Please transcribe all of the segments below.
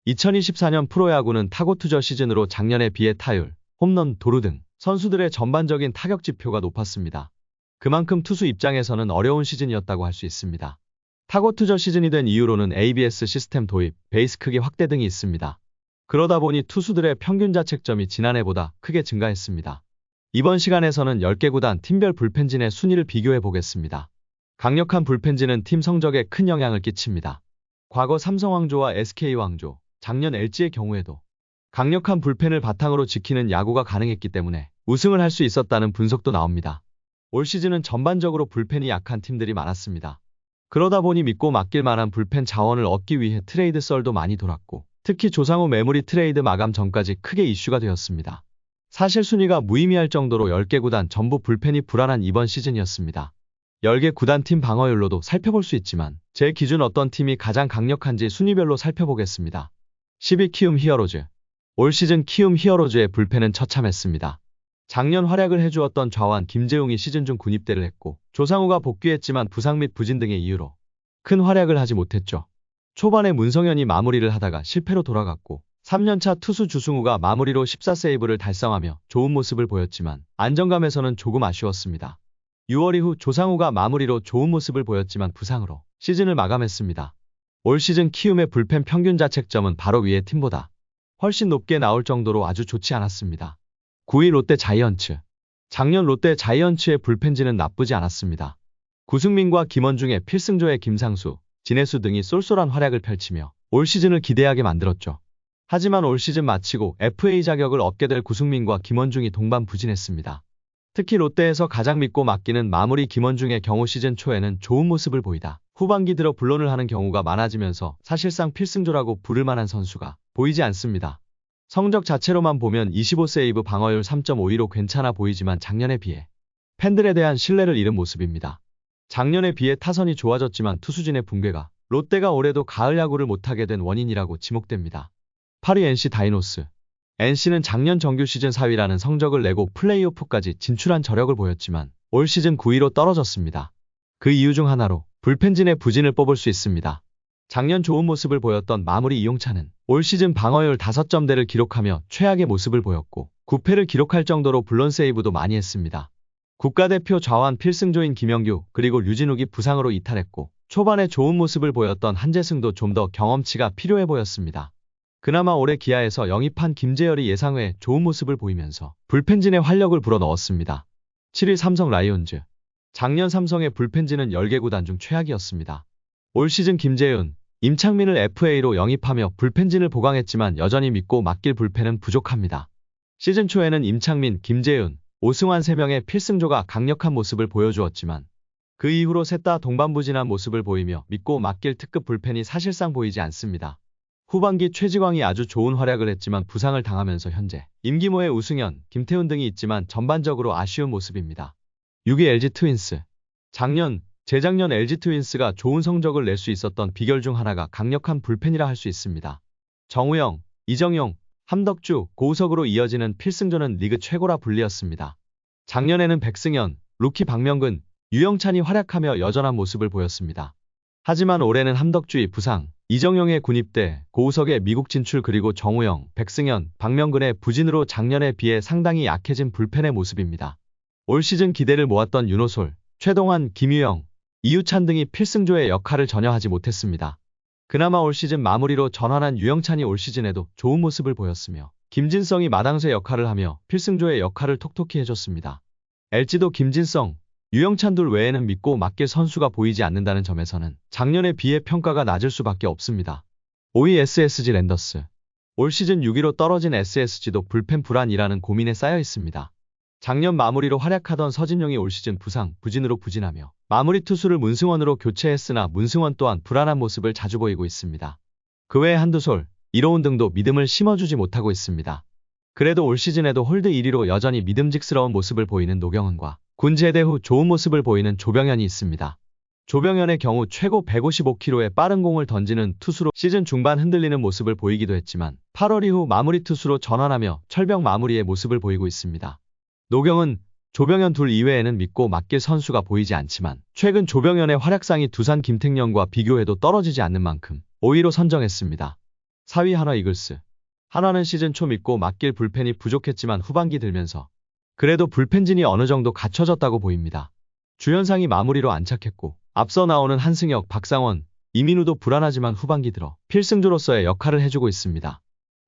2024년 프로야구는 타고 투저 시즌으로 작년에 비해 타율, 홈런, 도루 등 선수들의 전반적인 타격 지표가 높았습니다. 그만큼 투수 입장에서는 어려운 시즌이었다고 할 수 있습니다. 타고 투저 시즌이 된 이유로는 ABS 시스템 도입, 베이스 크기 확대 등이 있습니다. 그러다 보니 투수들의 평균 자책점이 지난해보다 크게 증가했습니다. 이번 시간에서는 10개 구단 팀별 불펜진의 순위를 비교해 보겠습니다. 강력한 불펜진은 팀 성적에 큰 영향을 끼칩니다. 과거 삼성 왕조와 SK 왕조, 작년 LG의 경우에도 강력한 불펜을 바탕으로 지키는 야구가 가능했기 때문에 우승을 할 수 있었다는 분석도 나옵니다. 올 시즌은 전반적으로 불펜이 약한 팀들이 많았습니다. 그러다 보니 믿고 맡길 만한 불펜 자원을 얻기 위해 트레이드 썰도 많이 돌았고, 특히 조상우 메모리 트레이드 마감 전까지 크게 이슈가 되었습니다. 사실 순위가 무의미할 정도로 10개 구단 전부 불펜이 불안한 이번 시즌이었습니다. 10개 구단 팀 방어율로도 살펴볼 수 있지만 제 기준 어떤 팀이 가장 강력한지 순위별로 살펴보겠습니다. 10위 키움 히어로즈. 올 시즌 키움 히어로즈의 불펜은 처참했습니다. 작년 활약을 해주었던 좌완 김재웅이 시즌 중 군입대를 했고, 조상우가 복귀했지만 부상 및 부진 등의 이유로 큰 활약을 하지 못했죠. 초반에 문성현이 마무리를 하다가 실패로 돌아갔고, 3년차 투수 주승우가 마무리로 14세이브를 달성하며 좋은 모습을 보였지만 안정감에서는 조금 아쉬웠습니다. 6월 이후 조상우가 마무리로 좋은 모습을 보였지만 부상으로 시즌을 마감했습니다. 올 시즌 키움의 불펜 평균 자책점은 바로 위의 팀보다 훨씬 높게 나올 정도로 아주 좋지 않았습니다. 9위 롯데 자이언츠. 작년 롯데 자이언츠의 불펜진은 나쁘지 않았습니다. 구승민과 김원중의 필승조의 김상수, 진해수 등이 쏠쏠한 활약을 펼치며 올 시즌을 기대하게 만들었죠. 하지만 올 시즌 마치고 FA 자격을 얻게 될 구승민과 김원중이 동반 부진했습니다. 특히 롯데에서 가장 믿고 맡기는 마무리 김원중의 경우 시즌 초에는 좋은 모습을 보이다 후반기 들어 불론을 하는 경우가 많아지면서 사실상 필승조라고 부를 만한 선수가 보이지 않습니다. 성적 자체로만 보면 25세이브 방어율 3.52로 괜찮아 보이지만 작년에 비해 팬들에 대한 신뢰를 잃은 모습입니다. 작년에 비해 타선이 좋아졌지만 투수진의 붕괴가 롯데가 올해도 가을 야구를 못하게 된 원인이라고 지목됩니다. 8위 NC 다이노스. NC는 작년 정규 시즌 4위라는 성적을 내고 플레이오프까지 진출한 저력을 보였지만 올 시즌 9위로 떨어졌습니다. 그 이유 중 하나로 불펜진의 부진을 뽑을 수 있습니다. 작년 좋은 모습을 보였던 마무리 이용찬은 올 시즌 방어율 5점대를 기록하며 최악의 모습을 보였고 9패를 기록할 정도로 블론 세이브도 많이 했습니다. 국가대표 좌완 필승조인 김영규 그리고 류진욱이 부상으로 이탈했고 초반에 좋은 모습을 보였던 한재승도 좀 더 경험치가 필요해 보였습니다. 그나마 올해 기아에서 영입한 김재열이 예상외 좋은 모습을 보이면서 불펜진의 활력을 불어넣었습니다. 7위 삼성 라이온즈. 작년 삼성의 불펜진은 10개 구단 중 최악이었습니다. 올 시즌 김재윤, 임창민을 FA로 영입하며 불펜진을 보강했지만 여전히 믿고 맡길 불펜은 부족합니다. 시즌 초에는 임창민, 김재윤, 오승환 3명의 필승조가 강력한 모습을 보여주었지만 그 이후로 셋 다 동반부진한 모습을 보이며 믿고 맡길 특급 불펜이 사실상 보이지 않습니다. 후반기 최지광이 아주 좋은 활약을 했지만 부상을 당하면서 현재 임기모의 우승현, 김태훈 등이 있지만 전반적으로 아쉬운 모습입니다. 6위 LG 트윈스. 재작년 LG 트윈스가 좋은 성적을 낼 수 있었던 비결 중 하나가 강력한 불펜이라 할 수 있습니다. 정우영, 이정용, 함덕주, 고우석으로 이어지는 필승조는 리그 최고라 불리었습니다. 작년에는 백승현, 루키 박명근, 유영찬이 활약하며 여전한 모습을 보였습니다. 하지만 올해는 함덕주의 부상, 이정용의 군입대, 고우석의 미국 진출 그리고 정우영, 백승현, 박명근의 부진으로 작년에 비해 상당히 약해진 불펜의 모습입니다. 올 시즌 기대를 모았던 윤호솔, 최동환, 김유영, 이유찬 등이 필승조의 역할을 전혀 하지 못했습니다. 그나마 올 시즌 마무리로 전환한 유영찬이 올 시즌에도 좋은 모습을 보였으며 김진성이 마당쇠 역할을 하며 필승조의 역할을 톡톡히 해줬습니다. LG도 김진성, 유영찬 둘 외에는 믿고 맡길 선수가 보이지 않는다는 점에서는 작년에 비해 평가가 낮을 수밖에 없습니다. 5위 SSG 랜더스. 올 시즌 6위로 떨어진 SSG도 불펜 불안이라는 고민에 쌓여 있습니다. 작년 마무리로 활약하던 서진용이 올 시즌 부상, 부진으로 부진하며 마무리 투수를 문승원으로 교체했으나 문승원 또한 불안한 모습을 자주 보이고 있습니다. 그 외에 한두솔, 이로운 등도 믿음을 심어주지 못하고 있습니다. 그래도 올 시즌에도 홀드 1위로 여전히 믿음직스러운 모습을 보이는 노경은과 군 제대 후 좋은 모습을 보이는 조병현이 있습니다. 조병현의 경우 최고 155km의 빠른 공을 던지는 투수로 시즌 중반 흔들리는 모습을 보이기도 했지만 8월 이후 마무리 투수로 전환하며 철벽 마무리의 모습을 보이고 있습니다. 노경은, 조병현 둘 이외에는 믿고 맡길 선수가 보이지 않지만 최근 조병현의 활약상이 두산 김택년과 비교해도 떨어지지 않는 만큼 5위로 선정했습니다. 4위 한화 이글스. 한화는 시즌 초 믿고 맡길 불펜이 부족했지만 후반기 들면서 그래도 불펜진이 어느 정도 갖춰졌다고 보입니다. 주연상이 마무리로 안착했고 앞서 나오는 한승혁, 박상원, 이민우도 불안하지만 후반기 들어 필승조로서의 역할을 해주고 있습니다.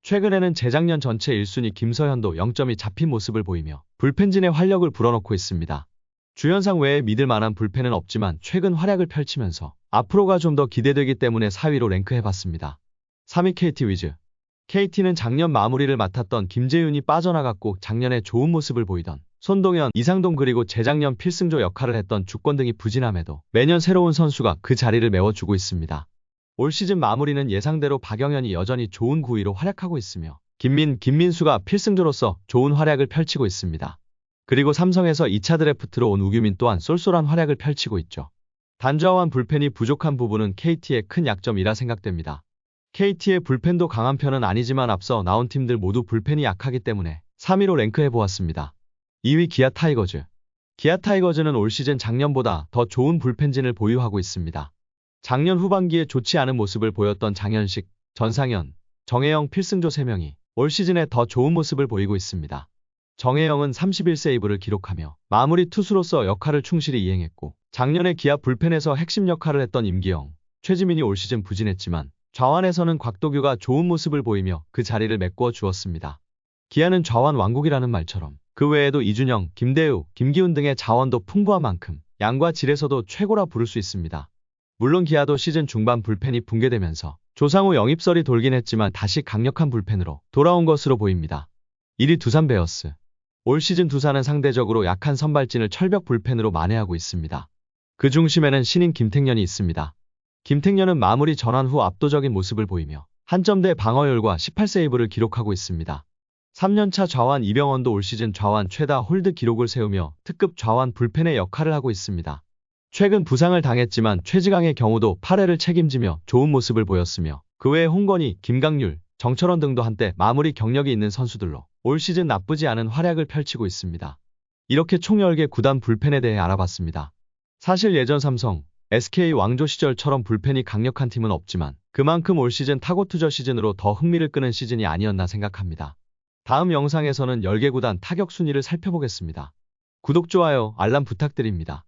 최근에는 재작년 전체 1순위 김서현도 0점이 잡힌 모습을 보이며 불펜진의 활력을 불어넣고 있습니다. 주연상 외에 믿을 만한 불펜은 없지만 최근 활약을 펼치면서 앞으로가 좀 더 기대되기 때문에 4위로 랭크해봤습니다. 3위 KT 위즈. KT는 작년 마무리를 맡았던 김재윤이 빠져나갔고 작년에 좋은 모습을 보이던 손동현, 이상동 그리고 재작년 필승조 역할을 했던 주권 등이 부진함에도 매년 새로운 선수가 그 자리를 메워주고 있습니다. 올 시즌 마무리는 예상대로 박영현이 여전히 좋은 구위로 활약하고 있으며 김민수가 필승조로서 좋은 활약을 펼치고 있습니다. 그리고 삼성에서 2차 드래프트로 온 우규민 또한 쏠쏠한 활약을 펼치고 있죠. 단좌완 불펜이 부족한 부분은 KT의 큰 약점이라 생각됩니다. KT의 불펜도 강한 편은 아니지만 앞서 나온 팀들 모두 불펜이 약하기 때문에 3위로 랭크해보았습니다. 2위 기아 타이거즈. 기아 타이거즈는 올 시즌 작년보다 더 좋은 불펜진을 보유하고 있습니다. 작년 후반기에 좋지 않은 모습을 보였던 장현식, 전상현, 정혜영 필승조 3명이 올 시즌에 더 좋은 모습을 보이고 있습니다. 정혜영은 31세이브를 기록하며 마무리 투수로서 역할을 충실히 이행했고 작년에 기아 불펜에서 핵심 역할을 했던 임기영, 최지민이 올 시즌 부진했지만 좌완에서는 곽도규가 좋은 모습을 보이며 그 자리를 메꾸어 주었습니다. 기아는 좌완 왕국이라는 말처럼 그 외에도 이준영, 김대우, 김기훈 등의 자원도 풍부한 만큼 양과 질에서도 최고라 부를 수 있습니다. 물론 기아도 시즌 중반 불펜이 붕괴되면서 조상우 영입설이 돌긴 했지만 다시 강력한 불펜으로 돌아온 것으로 보입니다. 1위 두산 베어스. 올 시즌 두산은 상대적으로 약한 선발진을 철벽 불펜으로 만회하고 있습니다. 그 중심에는 신인 김택년이 있습니다. 김택년은 마무리 전환 후 압도적인 모습을 보이며 한 점대 방어율과 18세이브를 기록하고 있습니다. 3년차 좌완 이병헌도 올 시즌 좌완 최다 홀드 기록을 세우며 특급 좌완 불펜의 역할을 하고 있습니다. 최근 부상을 당했지만 최지강의 경우도 8회를 책임지며 좋은 모습을 보였으며 그 외에 홍건희, 김강률, 정철원 등도 한때 마무리 경력이 있는 선수들로 올 시즌 나쁘지 않은 활약을 펼치고 있습니다. 이렇게 총 10개 구단 불펜에 대해 알아봤습니다. 사실 예전 삼성, SK 왕조 시절처럼 불펜이 강력한 팀은 없지만 그만큼 올 시즌 타고 투저 시즌으로 더 흥미를 끄는 시즌이 아니었나 생각합니다. 다음 영상에서는 10개 구단 타격 순위를 살펴보겠습니다. 구독, 좋아요, 알람 부탁드립니다.